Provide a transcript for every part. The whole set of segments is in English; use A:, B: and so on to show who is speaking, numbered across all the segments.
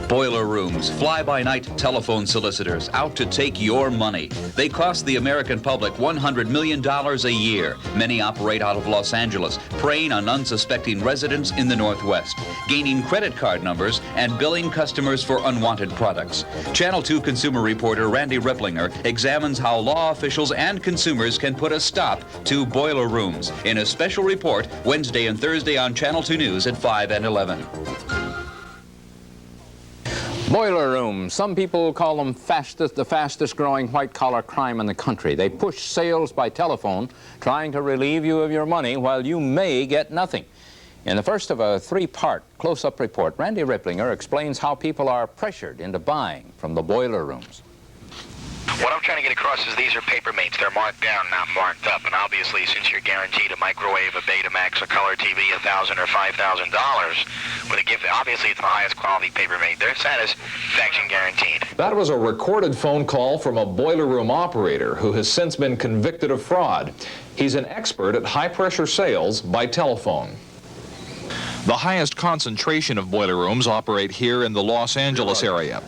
A: Boiler rooms, fly-by-night telephone solicitors out to take your money. They cost the American public $100 million a year. Many operate out of Los Angeles, preying on unsuspecting residents in the Northwest, gaining credit card numbers and billing customers for unwanted products. Channel 2 consumer reporter Randy Ripplinger examines how law officials and consumers can put a stop to boiler rooms in a special report Wednesday and Thursday on Channel 2 News at 5 and 11.
B: Boiler rooms. Some people call them the fastest growing white-collar crime in the country. They push sales by telephone, trying to relieve you of your money while you may get nothing. In the first of a three-part close-up report, Randy Ripplinger explains how people are pressured into buying from the boiler rooms.
C: What I'm trying to get across is these are Papermates. They're marked down, not marked up. And obviously, since you're guaranteed a microwave, a Betamax, a color TV, $1,000 or $5,000 with a gift, obviously it's the highest quality Papermate. They're satisfaction guaranteed.
D: That was a recorded phone call from a boiler room operator who has since been convicted of fraud. He's an expert at high-pressure sales by telephone.
E: The highest concentration of boiler rooms operate here in the Los Angeles area.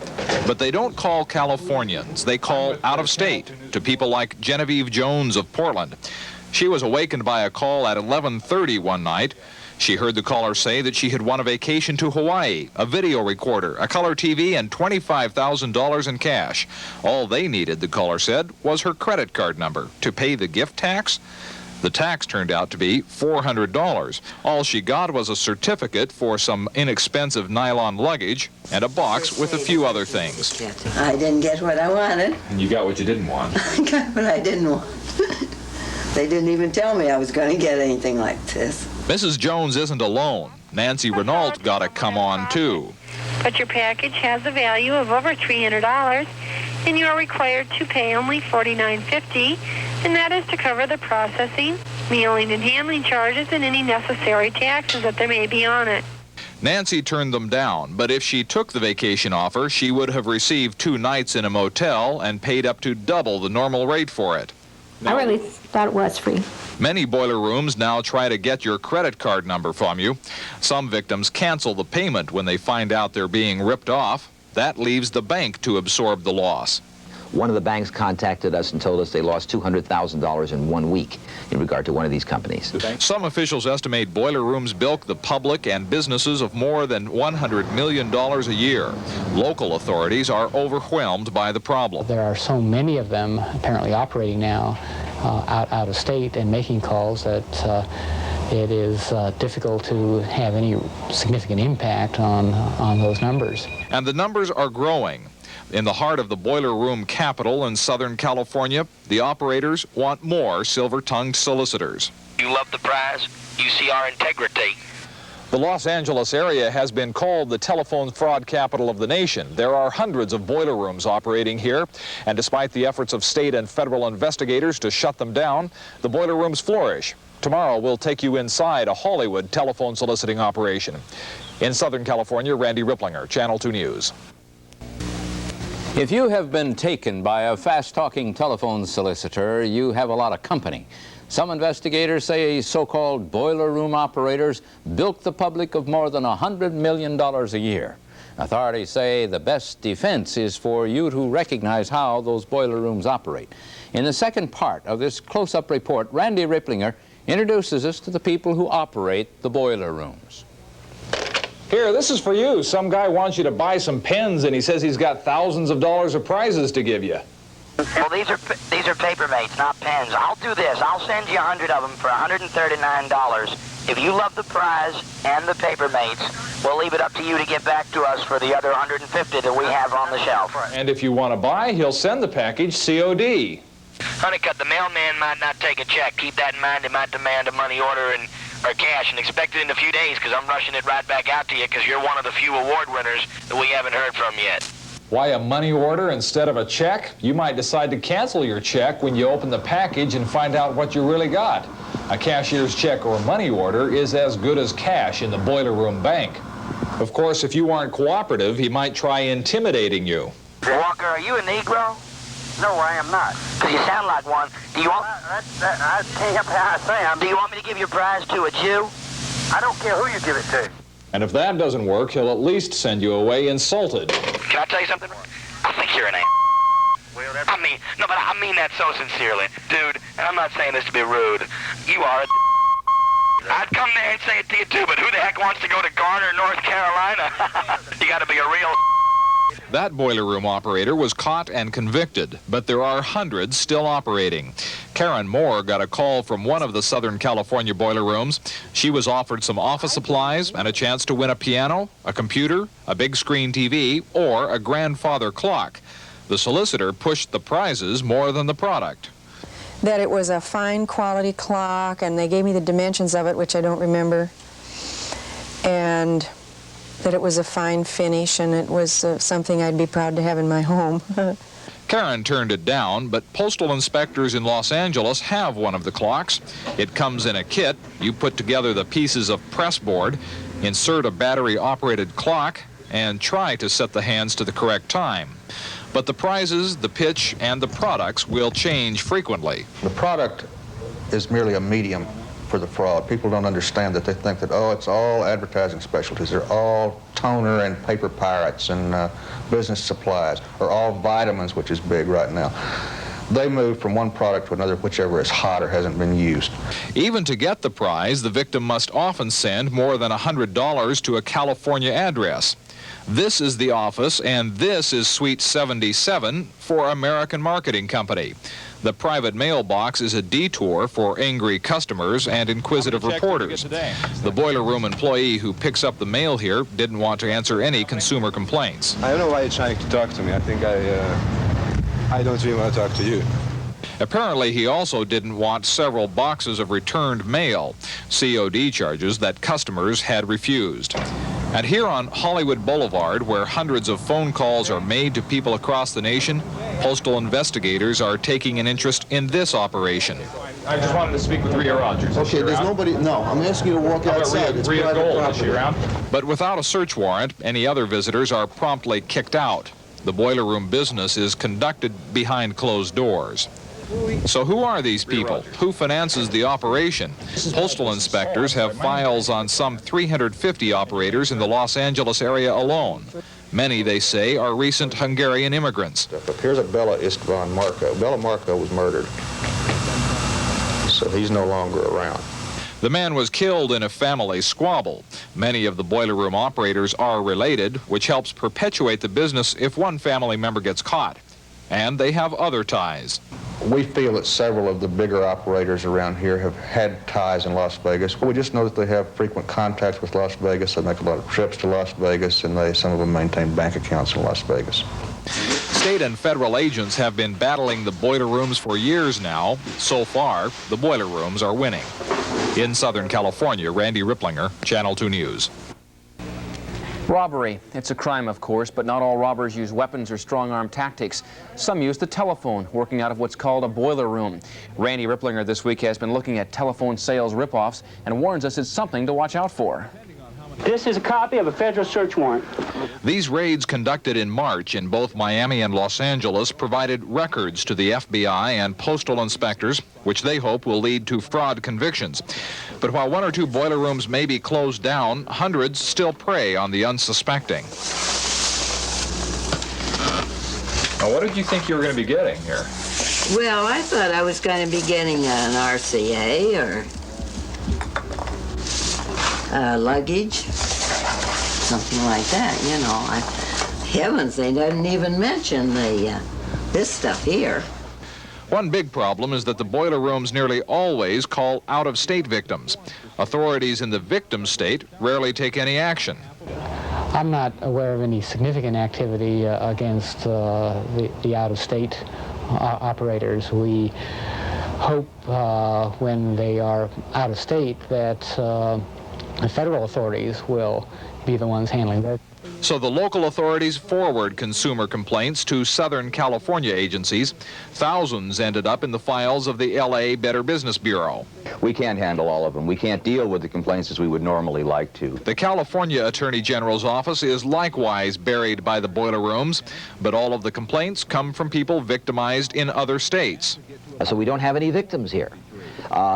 E: But they don't call Californians. They call out of state to people like Genevieve Jones of Portland. She was awakened by a call at 11:30 one night. She heard the caller say that she had won a vacation to Hawaii, a video recorder, a color TV, and $25,000 in cash. All they needed, the caller said, was her credit card number to pay the gift tax. The tax turned out to be $400. All she got was a certificate for some inexpensive nylon luggage and a box with a few other things.
F: I didn't get what I wanted.
D: And you got what you didn't want.
F: I got what I didn't want. They didn't even tell me I was going to get anything like this.
E: Mrs. Jones isn't alone. Nancy Renault got to come on, too.
G: But your package has a value of over $300, and you are required to pay only $49.50, and that is to cover the processing, mailing, and handling charges and any necessary taxes that there may be on it.
E: Nancy turned them down, but if she took the vacation offer, she would have received 2 nights in a motel and paid up to double the normal rate for it.
H: I really thought it was free.
E: Many boiler rooms now try to get your credit card number from you. Some victims cancel the payment when they find out they're being ripped off. That leaves the bank to absorb the loss.
I: One of the banks contacted us and told us they lost $200,000 in 1 week in regard to one of these companies.
E: Some officials estimate boiler rooms bilk the public and businesses of more than $100 million a year. Local authorities are overwhelmed by the problem.
J: There are so many of them apparently operating now out of state and making calls that it is difficult to have any significant impact on those numbers.
E: And the numbers are growing. In the heart of the boiler room capital in Southern California, the operators want more silver-tongued solicitors.
C: You love the prize, you see our integrity.
D: The Los Angeles area has been called the telephone fraud capital of the nation. There are hundreds of boiler rooms operating here, and despite the efforts of state and federal investigators to shut them down, the boiler rooms flourish. Tomorrow, we'll take you inside a Hollywood telephone soliciting operation. In Southern California, Randy Ripplinger, Channel 2 News.
B: If you have been taken by a fast-talking telephone solicitor, you have a lot of company. Some investigators say so-called boiler room operators bilk the public of more than $100 million a year. Authorities say the best defense is for you to recognize how those boiler rooms operate. In the second part of this close-up report, Randy Ripplinger introduces us to the people who operate the boiler rooms.
D: Here, this is for you. Some guy wants you to buy some pens, and he says he's got thousands of dollars of prizes to give you.
C: Well, these are Papermates, not pens. I'll do this. I'll send you 100 of them for $139. If you love the prize and the Papermates, we'll leave it up to you to get back to us for the other 150 that we have on the shelf.
D: And if you want to buy, he'll send the package COD.
C: Honeycutt, the mailman might not take a check. Keep that in mind. He might demand a money order or cash, and expect it in a few days, because I'm rushing it right back out to you, because you're one of the few award winners that we haven't heard from yet.
D: Why a money order instead of a check? You might decide to cancel your check when you open the package and find out what you really got. A cashier's check or money order is as good as cash in the boiler room bank. Of course, if you aren't cooperative, he might try intimidating you.
C: Walker, are you a Negro?
K: No, I am not.
C: Because you sound like one. Do you want...
K: I can't help how I say.
C: Do you want me to give your prize to a Jew?
K: I don't care who you give it to.
D: And if that doesn't work, he'll at least send you away insulted.
C: Can I tell you something? I think you're an ass. I mean, no, but I mean that so sincerely. Dude, and I'm not saying this to be rude, you are a I'd come there and say it to you too, but who the heck wants to go to Garner, North Carolina? You gotta be a real
E: That boiler room operator was caught and convicted, but there are hundreds still operating. Karen Moore got a call from one of the Southern California boiler rooms. She was offered some office supplies and a chance to win a piano, a computer, a big screen TV, or a grandfather clock. The solicitor pushed the prizes more than the product.
K: That it was a fine quality clock, and they gave me the dimensions of it, which I don't remember, and that it was a fine finish, and it was something I'd be proud to have in my home.
E: Karen turned it down, but postal inspectors in Los Angeles have one of the clocks. It comes in a kit. You put together the pieces of press board, insert a battery-operated clock, and try to set the hands to the correct time. But the prizes, the pitch, and the products will change frequently.
L: The product is merely a medium for the fraud. People don't understand that. They think that, oh, it's all advertising specialties. They're all toner and paper pirates and business supplies, or all vitamins, which is big right now. They move from one product to another, whichever is hot or hasn't been used.
E: Even to get the prize, the victim must often send more than $100 to a California address. This is the office, and this is Suite 77 for American Marketing Company. The private mailbox is a detour for angry customers and inquisitive reporters. The boiler room employee who picks up the mail here didn't want to answer any consumer complaints.
M: I don't know why you're trying to talk to me. I think I don't really want to talk to you.
E: Apparently, he also didn't want several boxes of returned mail, COD charges that customers had refused. And here on Hollywood Boulevard, where hundreds of phone calls are made to people across the nation, postal investigators are taking an interest in this operation.
D: I just wanted to speak with Rhea Rogers.
M: Okay, there's nobody. No, I'm asking you to walk outside. It's
D: Rhea
M: private
D: Gold,
M: property.
D: is she around?
E: But without a search warrant, any other visitors are promptly kicked out. The boiler room business is conducted behind closed doors. So who are these people? Who finances the operation? Postal inspectors have files on some 350 operators in the Los Angeles area alone. Many, they say, are recent Hungarian immigrants.
L: Here's a Bela Istvan Marko. Bela Marko was murdered, so he's no longer around.
E: The man was killed in a family squabble. Many of the boiler room operators are related, which helps perpetuate the business if one family member gets caught. And they have other ties.
L: We feel that several of the bigger operators around here have had ties in Las Vegas. We just know that they have frequent contacts with Las Vegas. They make a lot of trips to Las Vegas, and some of them maintain bank accounts in Las Vegas.
E: State and federal agents have been battling the boiler rooms for years now. So far, the boiler rooms are winning. In Southern California, Randy Ripplinger, Channel 2 News.
N: Robbery. It's a crime, of course, but not all robbers use weapons or strong-arm tactics. Some use the telephone, working out of what's called a boiler room. Randy Ripplinger this week has been looking at telephone sales ripoffs and warns us it's something to watch out for.
O: This is a copy of a federal search warrant.
E: These raids conducted in March in both Miami and Los Angeles provided records to the FBI and postal inspectors, which they hope will lead to fraud convictions. But while one or two boiler rooms may be closed down, hundreds still prey on the unsuspecting.
D: Now, what did you think you were going to be getting here?
F: Well, I thought I was going to be getting an RCA or luggage, something like that, you know. Heavens, they didn't even mention this stuff here.
E: One big problem is that the boiler rooms nearly always call out-of-state victims. Authorities in the victim state rarely take any action.
J: I'm not aware of any significant activity against the out-of-state operators. We hope when they are out of state that the federal authorities will be the ones handling that.
E: So the local authorities forward consumer complaints to Southern California agencies. Thousands ended up in the files of the LA Better Business Bureau.
I: We can't handle all of them. We can't deal with the complaints as we would normally like to.
E: The California Attorney General's office is likewise buried by the boiler rooms, but all of the complaints come from people victimized in other states.
I: So we don't have any victims here.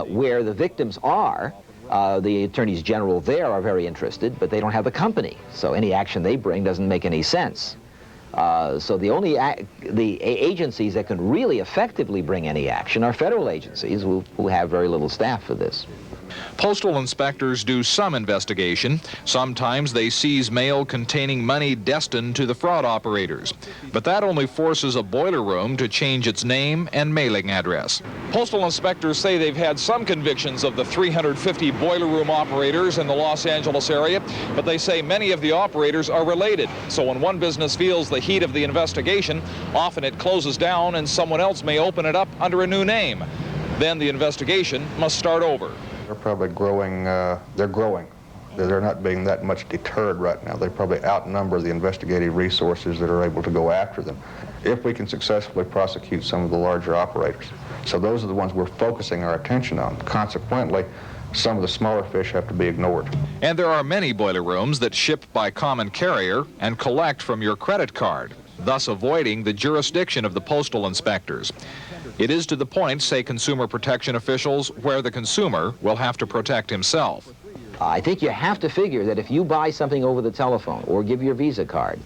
I: Where the victims are, The attorneys general there are very interested, but they don't have the company, so any action they bring doesn't make any sense. So the only agencies that can really effectively bring any action are federal agencies who have very little staff for this.
E: Postal inspectors do some investigation. Sometimes they seize mail containing money destined to the fraud operators. But that only forces a boiler room to change its name and mailing address.
D: Postal inspectors say they've had some convictions of the 350 boiler room operators in the Los Angeles area, but they say many of the operators are related. So when one business feels the heat of the investigation, often it closes down and someone else may open it up under a new name. Then the investigation must start over.
L: They're probably growing, they're growing. They're not being that much deterred right now. They probably outnumber the investigative resources that are able to go after them if we can successfully prosecute some of the larger operators. So those are the ones we're focusing our attention on. Consequently, some of the smaller fish have to be ignored.
E: And there are many boiler rooms that ship by common carrier and collect from your credit card, thus avoiding the jurisdiction of the postal inspectors. It is to the point, say consumer protection officials, where the consumer will have to protect himself.
I: I think you have to figure that if you buy something over the telephone or give your Visa card,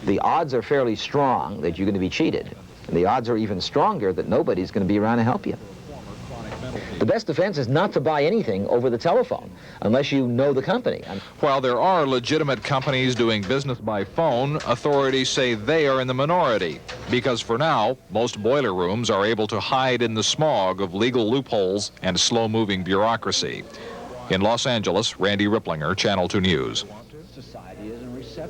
I: the odds are fairly strong that you're going to be cheated. And the odds are even stronger that nobody's going to be around to help you. The best defense is not to buy anything over the telephone unless you know the company.
E: While there are legitimate companies doing business by phone, authorities say they are in the minority because for now, most boiler rooms are able to hide in the smog of legal loopholes and slow-moving bureaucracy. In Los Angeles, Randy Ripplinger, Channel 2 News.